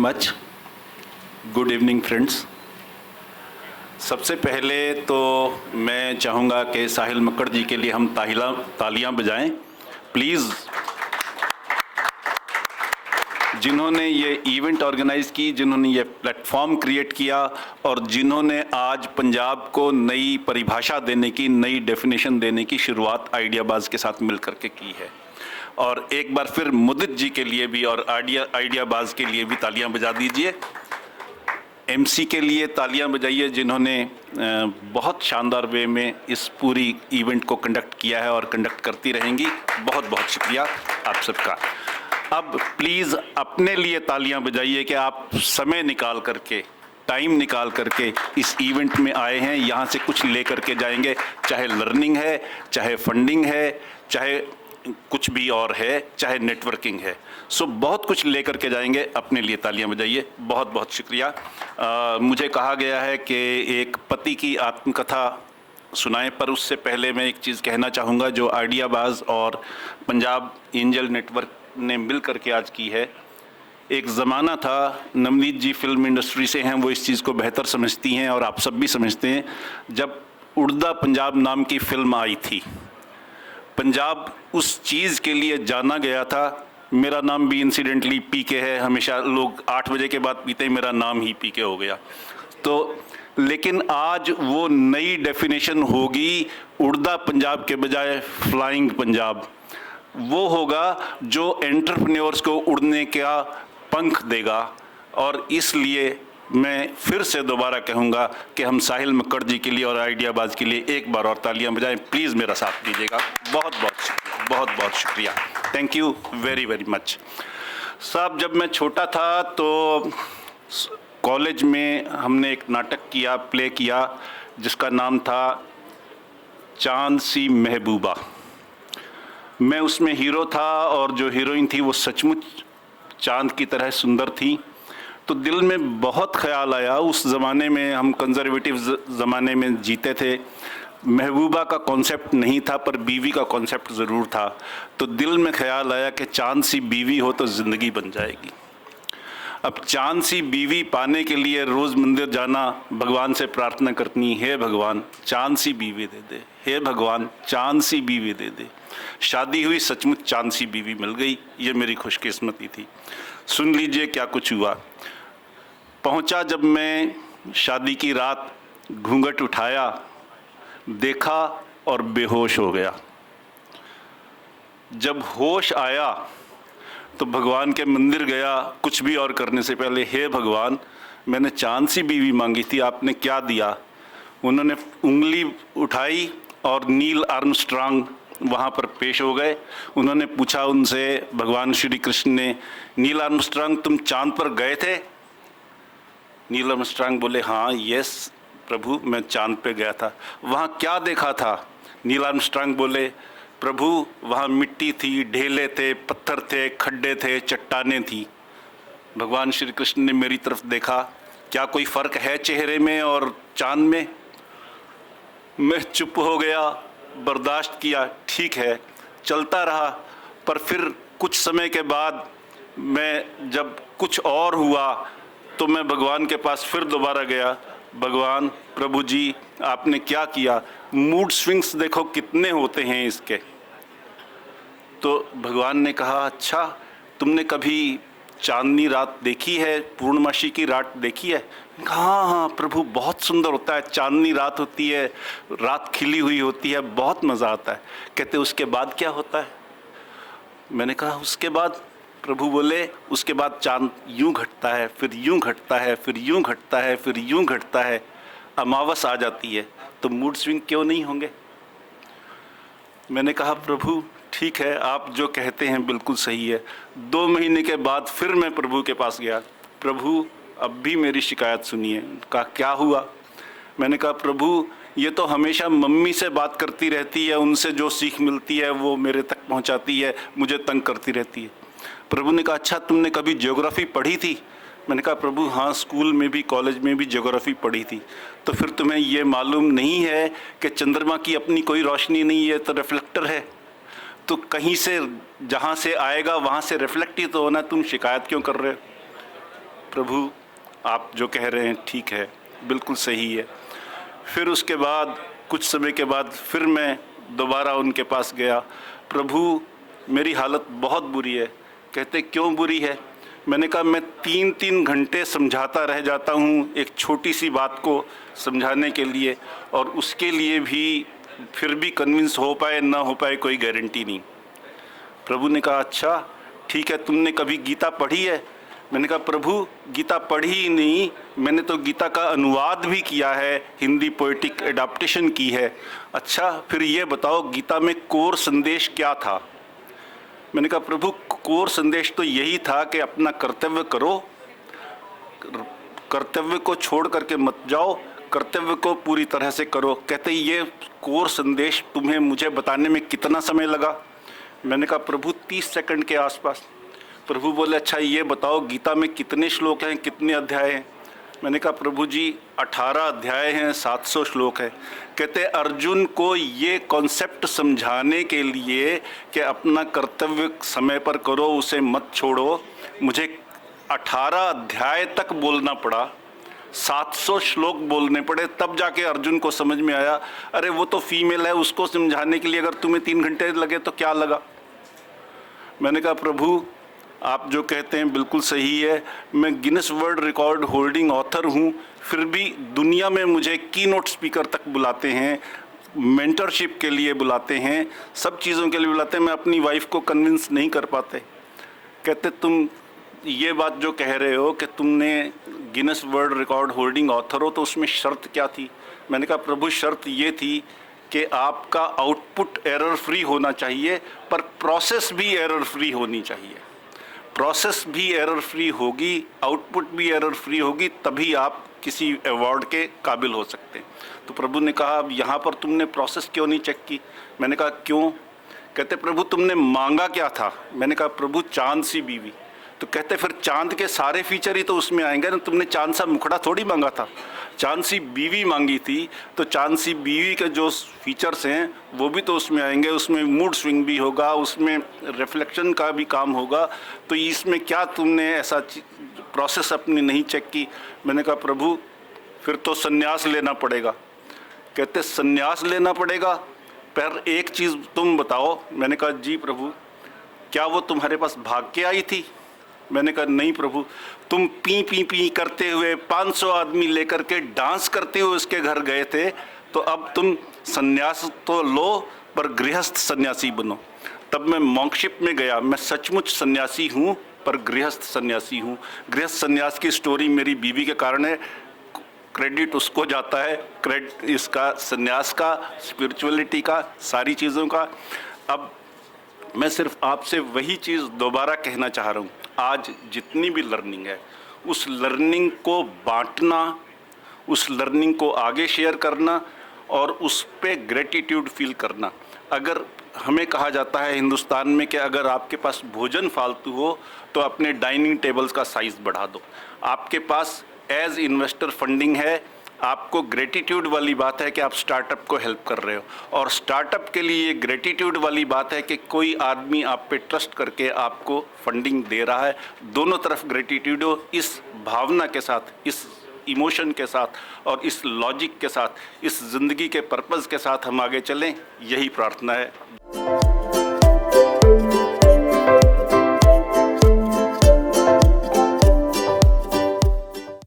Much. Good evening friends. सबसे पहले तो मैं चाहूँगा कि साहिल मक्कड़ जी के लिए हम तालियां बजाएं प्लीज़। जिन्होंने ये इवेंट ऑर्गेनाइज़ की, जिन्होंने ये प्लेटफॉर्म क्रिएट किया और जिन्होंने आज पंजाब को नई परिभाषा देने की, नई डेफिनेशन देने की शुरुआत आइडियाबाज़ के साथ मिल करके की है। और एक बार फिर मुदित जी के लिए भी और आइडियाबाज़ के लिए भी तालियां बजा दीजिए। एमसी के लिए तालियां बजाइए जिन्होंने बहुत शानदार वे में इस पूरी इवेंट को कंडक्ट किया है और कंडक्ट करती रहेंगी। बहुत बहुत शुक्रिया आप सबका। अब प्लीज़ अपने लिए तालियां बजाइए कि आप समय निकाल करके, टाइम निकाल करके इस इवेंट में आए हैं, यहाँ से कुछ ले करके जाएंगे, चाहे लर्निंग है, चाहे फंडिंग है, चाहे कुछ भी और है, चाहे नेटवर्किंग है। सो बहुत कुछ लेकर के जाएंगे, अपने लिए तालियां बजाइए। बहुत बहुत शुक्रिया। मुझे कहा गया है कि एक पति की आत्मकथा सुनाएं, पर उससे पहले मैं एक चीज़ कहना चाहूँगा जो आइडियाबाज़ और पंजाब एंजल नेटवर्क ने मिल करके आज की है। एक ज़माना था, नवनीत जी फिल्म इंडस्ट्री से हैं, वो इस चीज़ को बेहतर समझती हैं और आप सब भी समझते हैं, जब उड़दा पंजाब नाम की फिल्म आई थी। पंजाब उस चीज़ के लिए जाना गया था। मेरा नाम भी इंसिडेंटली पीके है, हमेशा लोग 8 बजे के बाद पीते हैं, मेरा नाम ही पीके हो गया। तो लेकिन आज वो नई डेफिनेशन होगी, उड़दा पंजाब के बजाय फ्लाइंग पंजाब। वो होगा जो एंटरप्रेन्योर्स को उड़ने का पंख देगा। और इसलिए मैं फिर से दोबारा कहूँगा कि हम साहिल मक्कड़ जी के लिए और आइडियाबाज़ के लिए एक बार और तालियां बजाएं। प्लीज़ मेरा साथ दीजिएगा। बहुत बहुत शुक्रिया, बहुत बहुत शुक्रिया। Thank you very very much. साहब, जब मैं छोटा था तो कॉलेज में हमने एक नाटक किया, प्ले किया, जिसका नाम था चांद सी महबूबा। मैं उसमें हीरो था और जो हीरोइन थी वो सचमुच चांद की तरह सुंदर थी। तो दिल में बहुत ख्याल आया, उस ज़माने में हम कंजर्वेटिव ज़माने में जीते थे, महबूबा का कॉन्सेप्ट नहीं था पर बीवी का कॉन्सेप्ट ज़रूर था। तो दिल में ख्याल आया कि चांद सी बीवी हो तो ज़िंदगी बन जाएगी। अब चांद सी बीवी पाने के लिए रोज़ मंदिर जाना, भगवान से प्रार्थना करनी, हे भगवान चांद सी बीवी दे दे, हे भगवान चांद सी बीवी दे दे। शादी हुई, सचमुच चांद सी बीवी मिल गई, ये मेरी खुशकिस्मती थी। सुन लीजिए क्या कुछ हुआ। पहुंचा जब मैं शादी की रात, घूंघट उठाया, देखा और बेहोश हो गया। जब होश आया तो भगवान के मंदिर गया, कुछ भी और करने से पहले, हे भगवान मैंने चांद सी बीवी मांगी थी, आपने क्या दिया? उन्होंने उंगली उठाई और नील आर्मस्ट्रांग वहाँ पर पेश हो गए। उन्होंने पूछा उनसे, भगवान श्री कृष्ण ने, नील आर्मस्ट्रांग तुम चांद पर गए थे? नील आर्मस्ट्रांग बोले, हाँ यस प्रभु मैं चांद पे गया था। वहाँ क्या देखा था? नील आर्मस्ट्रांग बोले, प्रभु वहाँ मिट्टी थी, ढेले थे, पत्थर थे, खड्डे थे, चट्टानें थी। भगवान श्री कृष्ण ने मेरी तरफ देखा, क्या कोई फ़र्क है चेहरे में और चांद में? मैं चुप हो गया, बर्दाश्त किया, ठीक है, चलता रहा। पर फिर कुछ समय के बाद मैं जब कुछ और हुआ तो मैं भगवान के पास फिर दोबारा गया, भगवान प्रभु जी आपने क्या किया? मूड स्विंग्स देखो कितने होते हैं इसके। तो भगवान ने कहा, अच्छा तुमने कभी चांदनी रात देखी है, पूर्णमासी की रात देखी है? हाँ हाँ प्रभु बहुत सुंदर होता है, चांदनी रात होती है, रात खिली हुई होती है, बहुत मज़ा आता है। कहते उसके बाद क्या होता है? मैंने कहा उसके बाद? प्रभु बोले उसके बाद चांद यूं घटता है, फिर यूं घटता है, फिर यूं घटता है, फिर यूं घटता है, अमावस आ जाती है, तो मूड स्विंग क्यों नहीं होंगे? मैंने कहा प्रभु ठीक है, आप जो कहते हैं बिल्कुल सही है। 2 महीने के बाद फिर मैं प्रभु के पास गया, प्रभु अब भी मेरी शिकायत सुनिए। कहा क्या हुआ? मैंने कहा प्रभु ये तो हमेशा मम्मी से बात करती रहती है, उनसे जो सीख मिलती है वो मेरे तक पहुंचाती है, मुझे तंग करती रहती है। प्रभु ने कहा अच्छा तुमने कभी ज्योग्राफी पढ़ी थी? मैंने कहा प्रभु हाँ स्कूल में भी कॉलेज में भी ज्योग्राफी पढ़ी थी। तो फिर तुम्हें ये मालूम नहीं है कि चंद्रमा की अपनी कोई रोशनी नहीं है, तो रिफ्लेक्टर है, तो कहीं से जहाँ से आएगा वहाँ से रिफ्लेक्ट ही तो होना, तुम शिकायत क्यों कर रहे हो? प्रभु आप जो कह रहे हैं ठीक है, बिल्कुल सही है। फिर उसके बाद कुछ समय के बाद फिर मैं दोबारा उनके पास गया, प्रभु मेरी हालत बहुत बुरी है। कहते क्यों बुरी है? मैंने कहा मैं 3-3 घंटे समझाता रह जाता हूँ एक छोटी सी बात को समझाने के लिए, और उसके लिए भी फिर भी कन्विंस हो पाए ना हो पाए कोई गारंटी नहीं। प्रभु ने कहा अच्छा ठीक है, तुमने कभी गीता पढ़ी है? मैंने कहा प्रभु गीता पढ़ी ही नहीं, मैंने तो गीता का अनुवाद भी किया है, हिंदी पोएटिक एडाप्टेशन की है। अच्छा फिर ये बताओ गीता में कोर संदेश क्या था? मैंने कहा प्रभु कोर संदेश तो यही था कि अपना कर्तव्य करो, कर्तव्य को छोड़ करके मत जाओ, कर्तव्य को पूरी तरह से करो। कहते ये कोर संदेश तुम्हें मुझे बताने में कितना समय लगा? मैंने कहा प्रभु 30 सेकंड के आसपास। प्रभु बोले अच्छा ये बताओ गीता में कितने श्लोक हैं, कितने अध्याय हैं? मैंने कहा प्रभु जी 18 अध्याय हैं, 700 श्लोक हैं। कहते अर्जुन को ये कॉन्सेप्ट समझाने के लिए कि अपना कर्तव्य समय पर करो, उसे मत छोड़ो, मुझे 18 अध्याय तक बोलना पड़ा, 700 श्लोक बोलने पड़े, तब जाके अर्जुन को समझ में आया अरे वो तो फीमेल है, उसको समझाने के लिए अगर तुम्हें 3 घंटे लगे तो क्या लगा? मैंने कहा प्रभु आप जो कहते हैं बिल्कुल सही है, मैं Guinness world record holding author हूँ, फिर भी दुनिया में मुझे कीनोट स्पीकर तक बुलाते हैं, मेंटरशिप के लिए बुलाते हैं, सब चीज़ों के लिए बुलाते हैं, मैं अपनी वाइफ को कन्विंस नहीं कर पाते। कहते तुम ये बात जो कह रहे हो कि तुमने Guinness world record holding author हो, तो उसमें शर्त क्या थी? मैंने कहा प्रभु शर्त ये थी कि आपका आउटपुट एरर फ्री होना चाहिए, पर प्रोसेस भी एरर फ्री होनी चाहिए। प्रोसेस भी एरर फ्री होगी, आउटपुट भी एरर फ्री होगी, तभी आप किसी अवार्ड के काबिल हो सकते हैं। तो प्रभु ने कहा अब यहाँ पर तुमने प्रोसेस क्यों नहीं चेक की? मैंने कहा क्यों? कहते प्रभु तुमने मांगा क्या था? मैंने कहा प्रभु चांद सी बीवी। तो कहते फिर चांद के सारे फीचर ही तो उसमें आएंगे ना, तुमने चांद सा मुखड़ा थोड़ी मांगा था, चांद सी बीवी मांगी थी, तो चांद सी बीवी के जो फीचर्स हैं वो भी तो उसमें आएंगे, उसमें मूड स्विंग भी होगा, उसमें रिफ्लेक्शन का भी काम होगा, तो इसमें क्या तुमने ऐसा प्रोसेस अपनी नहीं चेक की? मैंने कहा प्रभु फिर तो संन्यास लेना पड़ेगा। कहते संन्यास लेना पड़ेगा, पर एक चीज़ तुम बताओ। मैंने कहा जी प्रभु क्या वो तुम्हारे पास भाग के आई थी? मैंने कहा नहीं प्रभु, तुम पी पी पी करते हुए 500 आदमी लेकर के डांस करते हुए उसके घर गए थे, तो अब तुम सन्यास तो लो पर गृहस्थ सन्यासी बनो। तब मैं मॉन्कशिप में गया, मैं सचमुच सन्यासी हूँ पर गृहस्थ सन्यासी हूँ। गृहस्थ सन्यास की स्टोरी मेरी बीवी के कारण है, क्रेडिट उसको जाता है, क्रेडिट इसका सन्यास का, स्पिरिचुअलिटी का, सारी चीज़ों का। अब मैं सिर्फ आपसे वही चीज़ दोबारा कहना चाह रहा हूँ, आज जितनी भी लर्निंग है उस लर्निंग को बांटना, उस लर्निंग को आगे शेयर करना और उस पे ग्रेटिट्यूड फील करना। अगर हमें कहा जाता है हिंदुस्तान में कि अगर आपके पास भोजन फालतू हो तो अपने डाइनिंग टेबल्स का साइज़ बढ़ा दो। आपके पास एज इन्वेस्टर फंडिंग है, आपको ग्रेटिट्यूड वाली बात है कि आप स्टार्टअप को हेल्प कर रहे हो, और स्टार्टअप के लिए ये ग्रेटिट्यूड वाली बात है कि कोई आदमी आप पे ट्रस्ट करके आपको फंडिंग दे रहा है। दोनों तरफ ग्रेटिट्यूड हो, इस भावना के साथ, इस इमोशन के साथ और इस लॉजिक के साथ, इस ज़िंदगी के पर्पज़ के साथ हम आगे चलें, यही प्रार्थना है।